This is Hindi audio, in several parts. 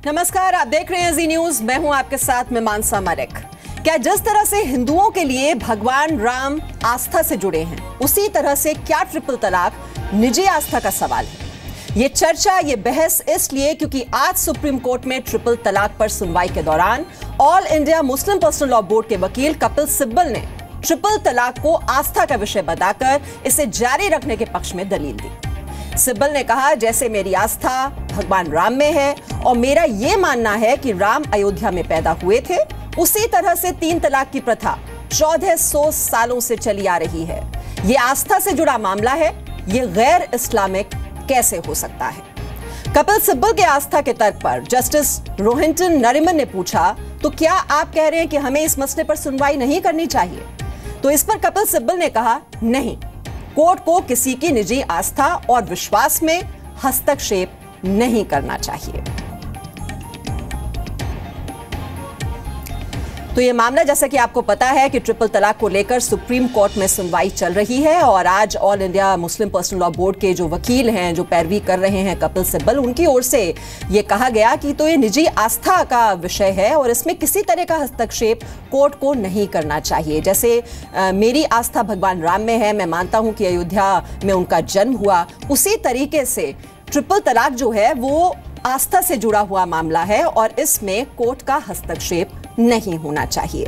नमस्कार, आप देख रहे हैं जी न्यूज। मैं हूं आपके साथ मैं मानसा मलिक। क्या जिस तरह से हिंदुओं के लिए भगवान राम आस्था से जुड़े हैं, उसी तरह से क्या ट्रिपल तलाक निजी आस्था का सवाल है? ये चर्चा, ये बहस इसलिए क्योंकि आज सुप्रीम कोर्ट में ट्रिपल तलाक पर सुनवाई के दौरान all India Muslim personal law board के वकील कपिल सिब्बल ने ट्रिपल तलाक को आस्था का विषय बताकर इसे जारी रखने के पक्ष में दलील दी। सिब्बल ने कहा, जैसे मेरी आस्था भगवान राम में है और मेरा यह मानना है कि राम अयोध्या में पैदा हुए थे, उसी तरह से 3 तलाक की प्रथा 1400 सालों से चली आ रही है। यह आस्था से जुड़ा मामला है, यह गैर इस्लामिक कैसे हो सकता है? कपिल सिब्बल के आस्था के तर्क पर जस्टिस रोहिंटन नरिमन ने पूछा, तो क्या आप कह रहे हैं कि हमें इस मसले पर सुनवाई नहीं करनी चाहिए? तो इस पर कपिल सिब्बल ने कहा, नहीं, कोर्ट को किसी की निजी आस्था और विश्वास में हस्तक्षेप नहीं करना चाहिए। तो यह मामला, जैसा कि आपको पता है कि ट्रिपल तलाक को लेकर सुप्रीम कोर्ट में सुनवाई चल रही है और आज all India Muslim personal law board के जो वकील हैं, जो पैरवी कर रहे हैं कपिल सिब्बल, उनकी ओर से यह कहा गया कि तो ये निजी आस्था का विषय है और इसमें किसी तरह का हस्तक्षेप कोर्ट को नहीं करना चाहिए। जैसे मेरी आस्था भगवान राम में है, मैं मानता हूं कि अयोध्या में उनका जन्म हुआ, उसी तरीके से ट्रिपल तलाक जो है वो आस्था से जुड़ा हुआ मामला है और इसमें कोर्ट का हस्तक्षेप नहीं होना चाहिए।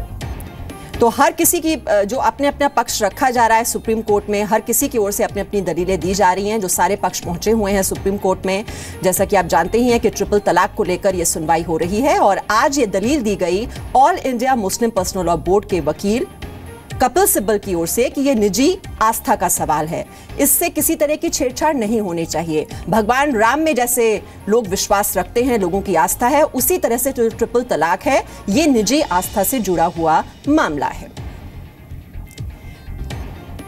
तो हर किसी की जो अपने अपना पक्ष रखा जा रहा है सुप्रीम कोर्ट में, हर किसी की ओर से अपनी अपनी दलीलें दी जा रही हैं। जो सारे पक्ष पहुंचे हुए हैं सुप्रीम कोर्ट में, जैसा कि आप जानते ही हैं कि ट्रिपल तलाक को लेकर यह सुनवाई हो रही है और आज ये दलील दी गई all India Muslim personal law board के वकील कपिल सिब्बल की ओर से कि यह निजी आस्था का सवाल है, इससे किसी तरह की छेड़छाड़ नहीं होनी चाहिए। भगवान राम में जैसे लोग विश्वास रखते हैं, लोगों की आस्था है, उसी तरह से जो ट्रिपल तलाक है यह निजी आस्था से जुड़ा हुआ मामला है।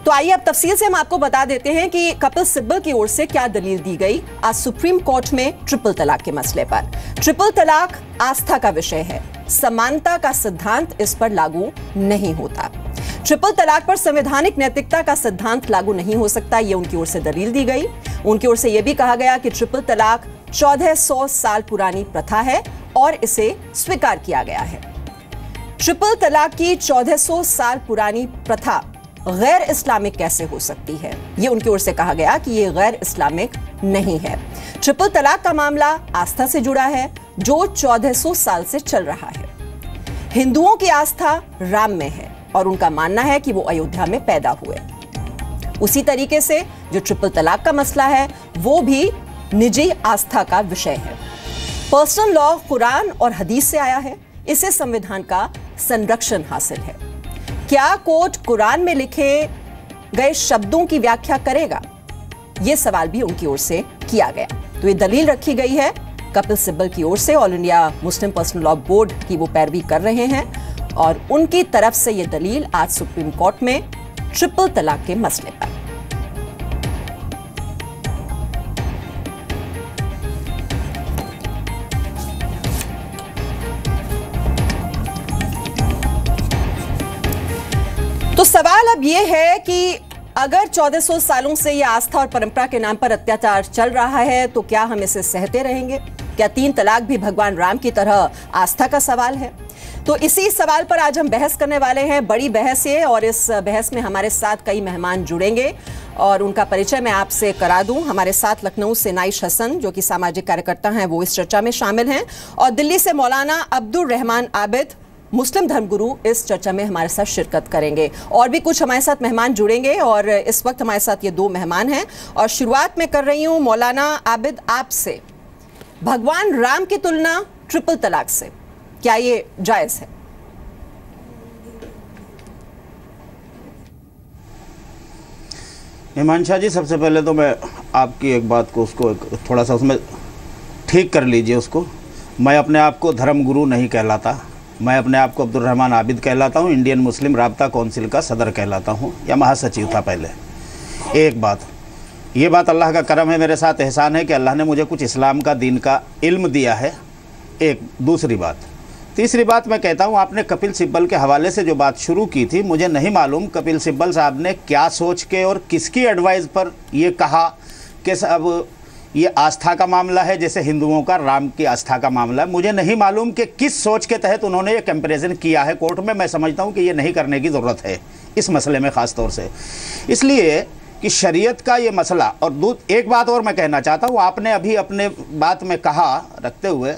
तो आइए अब तफसील से हम आपको बता देते हैं कि कपिल सिब्बल की ओर से क्या दलील दी गई आज सुप्रीम कोर्ट में ट्रिपल तलाक के मसले पर। ट्रिपल तलाक आस्था का विषय है, समानता का सिद्धांत इस पर लागू नहीं होता। ट्रिपल तलाक पर संवैधानिक नैतिकता का सिद्धांत लागू नहीं हो सकता, यह उनकी ओर से दलील दी गई। उनकी ओर से यह भी कहा गया कि ट्रिपल तलाक 1400 साल पुरानी प्रथा है और इसे स्वीकार किया गया है। ट्रिपल तलाक की 1400 साल पुरानी प्रथा गैर इस्लामिक कैसे हो सकती है? यह उनकी ओर से कहा गया कि यह गैर इस्लामिक नहीं है। ट्रिपल तलाक का मामला आस्था से जुड़ा है जो 1400 साल से चल रहा है। हिंदुओं की आस्था राम में है और उनका मानना है कि वो अयोध्या में पैदा हुए। उसी तरीके से जो ट्रिपल तलाक का मसला है वो भी निजी आस्था का विषय है। पर्सनल लॉ कुरान और हदीस से आया है, इसे संविधान का संरक्षण हासिल है। क्या कोर्ट कुरान में लिखे गए शब्दों की व्याख्या करेगा? यह सवाल भी उनकी ओर से किया गया। तो ये दलील रखी गई है कपिल सिब्बल की ओर से। All India Muslim personal law board की वो पैरवी कर रहे हैं और उनकी तरफ से यह दलील आज सुप्रीम कोर्ट में ट्रिपल तलाक के मसले पर। तो सवाल अब यह है कि अगर 1400 सालों से यह आस्था और परंपरा के नाम पर अत्याचार चल रहा है तो क्या हम इसे सहते रहेंगे? क्या 3 तलाक भी भगवान राम की तरह आस्था का सवाल है? तो इसी सवाल पर आज हम बहस करने वाले हैं। बड़ी बहस है और इस बहस में हमारे साथ कई मेहमान जुड़ेंगे और उनका परिचय मैं आपसे करा दूं। हमारे साथ लखनऊ से नाइश हसन, जो कि सामाजिक कार्यकर्ता हैं, वो इस चर्चा में शामिल हैं और दिल्ली से मौलाना अब्दुल रहमान आबिद, मुस्लिम धर्मगुरु, इस चर्चा में हमारे साथ शिरकत करेंगे। और भी कुछ हमारे साथ मेहमान जुड़ेंगे और इस वक्त हमारे साथ ये 2 मेहमान हैं और शुरुआत में कर रही हूं मौलाना आबिद आपसे। भगवान राम की तुलना ट्रिपल तलाक से, क्या ये जायज है? हिमांशा जी, सबसे पहले तो मैं आपकी एक बात को उसको थोड़ा सा उसमें ठीक कर लीजिए उसको। मैं अपने आप को धर्म गुरु नहीं कहलाता, मैं अपने आप को अब्दुल रहमान आबिद कहलाता हूँ। इंडियन मुस्लिम राब्ता काउंसिल का सदर कहलाता हूँ या महासचिव था पहले। एक बात, ये बात अल्लाह का करम है, मेरे साथ एहसान है कि अल्लाह ने मुझे कुछ इस्लाम का, दीन का इल्म दिया है। एक दूसरी बात, तीसरी बात मैं कहता हूँ, आपने कपिल सिब्बल के हवाले से जो बात शुरू की थी, मुझे नहीं मालूम कपिल सिब्बल साहब ने क्या सोच के और किसकी एडवाइस पर ये कहा कि अब ये आस्था का मामला है, जैसे हिंदुओं का राम की आस्था का मामला है। मुझे नहीं मालूम कि किस सोच के तहत उन्होंने ये कंपैरिजन किया है कोर्ट में। मैं समझता हूँ कि ये नहीं करने की ज़रूरत है इस मसले में ख़ास तौर से, इसलिए कि शरीयत का ये मसला। और एक बात और मैं कहना चाहता हूँ, आपने अभी अपने बात में कहा रखते हुए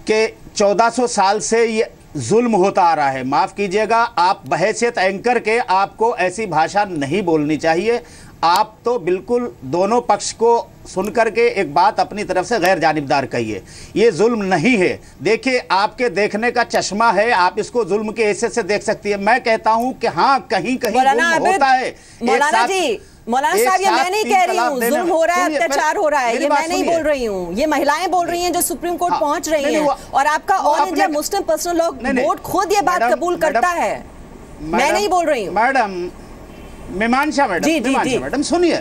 कि 1400 साल से ये जुल्म होता आ रहा है। माफ़ कीजिएगा, आप बहैसियत एंकर के आपको ऐसी भाषा नहीं बोलनी चाहिए। आप तो बिल्कुल दोनों पक्ष को सुनकर के एक बात अपनी तरफ से गैर जानिबदार कहिए। ये जुल्म नहीं है। देखिए, आपके देखने का चश्मा है, आप इसको जुल्म के हैसियत से देख सकती है। मैं कहता हूँ कि हाँ, कहीं कहीं जुल्म होता है। मौलाना जी, मौलाना साहब, ये मैं नहीं कह रही हूँ जुल्म हो रहा है, अत्याचार हो रहा है, ये मैं नहीं बोल रही हूँ। ये महिलाएं बोल रही हैं जो सुप्रीम कोर्ट पहुंच रही हैं, और आपका all India Muslim personal law board खुद ये बात कबूल करता है। मैं नहीं बोल रही हूँ। मैडम मीमांसा मैडम, सुनिए।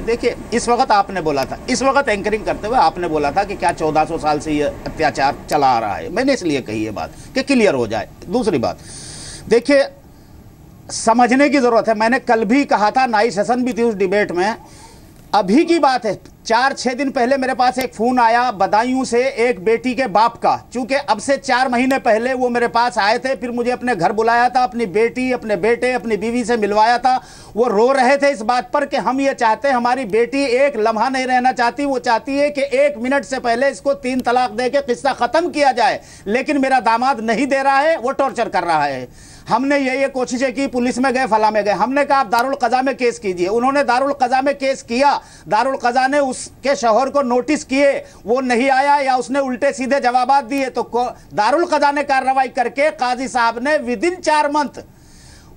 देखिए, इस वक्त आपने बोला था, इस वक्त एंकरिंग करते हुए आपने बोला था कि क्या 1400 साल से ये अत्याचार चला आ रहा है। मैंने इसलिए कही ये बात कि क्लियर हो जाए। दूसरी बात, देखिए, समझने की जरूरत है। मैंने कल भी कहा था, नाई सेशन भी थी उस डिबेट में। अभी की बात है, 4-6 दिन पहले मेरे पास एक फ़ोन आया बदायूं से एक बेटी के बाप का। चूंकि अब से 4 महीने पहले वो मेरे पास आए थे, फिर मुझे अपने घर बुलाया था, अपनी बेटी, अपने बेटे, अपनी बीवी से मिलवाया था। वो रो रहे थे इस बात पर कि हम ये चाहते हैं, हमारी बेटी एक लम्हा नहीं रहना चाहती, वो चाहती है कि 1 मिनट से पहले इसको 3 तलाक दे के किस्सा ख़त्म किया जाए, लेकिन मेरा दामाद नहीं दे रहा है, वो टॉर्चर कर रहा है। हमने ये कोशिशें की, पुलिस में गए, फला में गए। हमने कहा आप दारुल कज़ा में केस कीजिए। उन्होंने दारुल कज़ा में केस किया। दारुल कज़ा ने उसके शौहर को नोटिस किए, वो नहीं आया या उसने उल्टे सीधे जवाबात दिए, तो दारुल कज़ा ने कार्रवाई करके काजी साहब ने विदिन 4 मंथ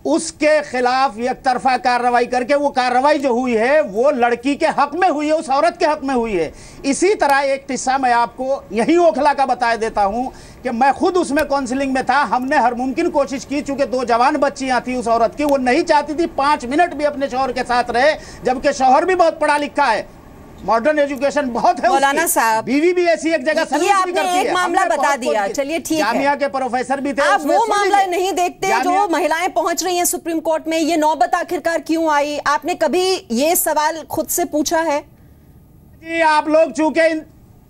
उसके खिलाफ एक तरफा कार्रवाई करके, वो कार्रवाई जो हुई है वो लड़की के हक में हुई है, उस औरत के हक में हुई है। इसी तरह एक किस्सा मैं आपको यही ओखला का बता देता हूं कि मैं खुद उसमें काउंसलिंग में था। हमने हर मुमकिन कोशिश की, चूंकि 2 जवान बच्चियां थी उस औरत की, वो नहीं चाहती थी 5 मिनट भी अपने शौहर के साथ रहे, जबकि शौहर भी बहुत पढ़ा लिखा है, मॉडर्न एजुकेशन बहुत है। मौलाना साहब, बीवी भी ऐसी एक जगह सर्विस भी करती है। एक मामला बता दिया, चलिए ठीक है, जामिया के प्रोफेसर भी थे। आप वो मामला नहीं देखते जो महिलाएं पहुंच रही हैं सुप्रीम कोर्ट में, ये नौबत आखिरकार क्यों आई? आपने कभी ये सवाल खुद से पूछा है? जी, आप लोग चूंकि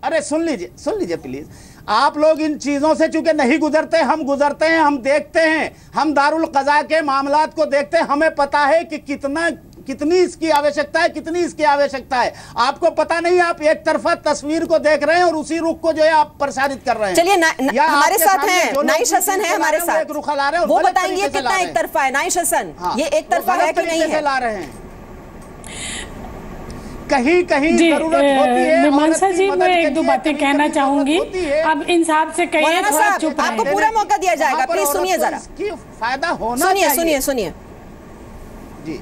अरे सुन लीजिए प्लीज, आप लोग इन चीजों से चूंकि नहीं गुजरते, हम गुजरते हैं, हम देखते हैं, हम दारुल कज़ा के मामलात को देखते हैं, हमें पता है कि कितनी इसकी आवश्यकता है, कितनी इसकी आवश्यकता है। आपको पता नहीं, आप एक तरफा तस्वीर को देख रहे हैं और उसी रुख को जो है आप प्रसारित कर रहे हैं। चलिए, हमारे साथ हैं नाइश हसन है हमारे साथ, वो बताएंगे कितना एक तरफा है। नाइश हसन, ये एक तरफा है कि नहीं है? ला रहे हैं, कहीं कहीं जरूरत होती है। मीमांसा जी, मैं 1-2 बातें कहना चाहूंगी। अब इंसाफ से कहिए, थोड़ा चुप रहिए। आपको पूरा मौका दिया जाएगा, प्लीज सुनिए जरा। फायदा होना चाहिए। सुनिए। जी।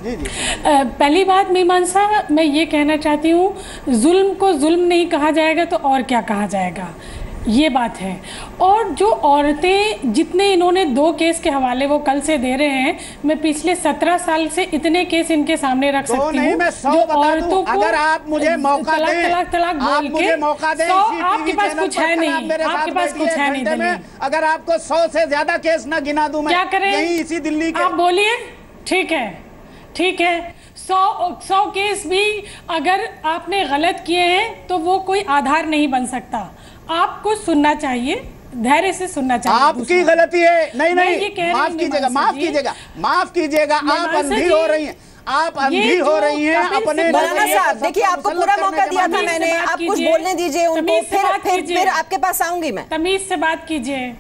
पहली बात मीमांसा, मैं ये कहना चाहती हूँ, जुल्म को जुल्म नहीं कहा जाएगा तो और क्या कहा जाएगा, ये बात है। और जो औरतें, जितने इन्होंने 2 केस के हवाले वो कल से दे रहे हैं, मैं पिछले 17 साल से इतने केस इनके सामने रख सकती हूँ। जो औरतों को अगर आप मुझे मौका दें, तलाक बोल के, आपके पास कुछ है नहीं, आपके पास कुछ है नहीं। अगर आपको 100 से ज्यादा केस ना गिना दूं मैं, क्या करें? इसी दिल्ली के, आप बोलिए। ठीक है, 100 केस भी अगर आपने गलत किए हैं तो वो कोई आधार नहीं बन सकता। आपको सुनना चाहिए, धैर्य से सुनना चाहिए। आपकी गलती है। नहीं, माफ कीजिएगा, आप अंधी हो रही हैं, अपने। मौलाना साहब, देखिए, आपको पूरा मौका दिया था मैंने, आप कुछ बोलने दीजिए उनको, फिर आपके पास आऊंगी मैं। तमीज से बात कीजिए,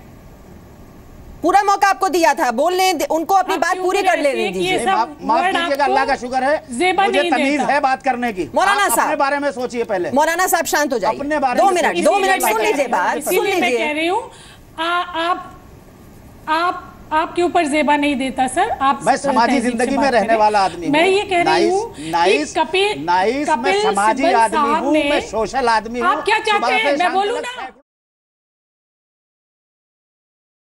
पूरा मौका आपको दिया था, बोलने उनको अपनी बात पूरी कर लेने दीजिए। माफ कीजिएगा, अल्लाह का शुक्र है, मुझे तमीज है बात करने की। मौलाना साहब, अपने बारे में सोचिए पहले। मौलाना साहब, शांत हो जाइए, 2 मिनट सुन लीजिए बात, सुन लीजिए। मैं कह रही हूँ, आपके ऊपर ज़ेबा नहीं देता सर। मैं समाजी जिंदगी में रहने वाला आदमी हूँ। मैं ये कह रही हूँ कि कपिल समाजी आदमी हूँ, मैं सोशल आदमी हूँ। आप क्या चाहते हैं, मैं बोलूँ ना?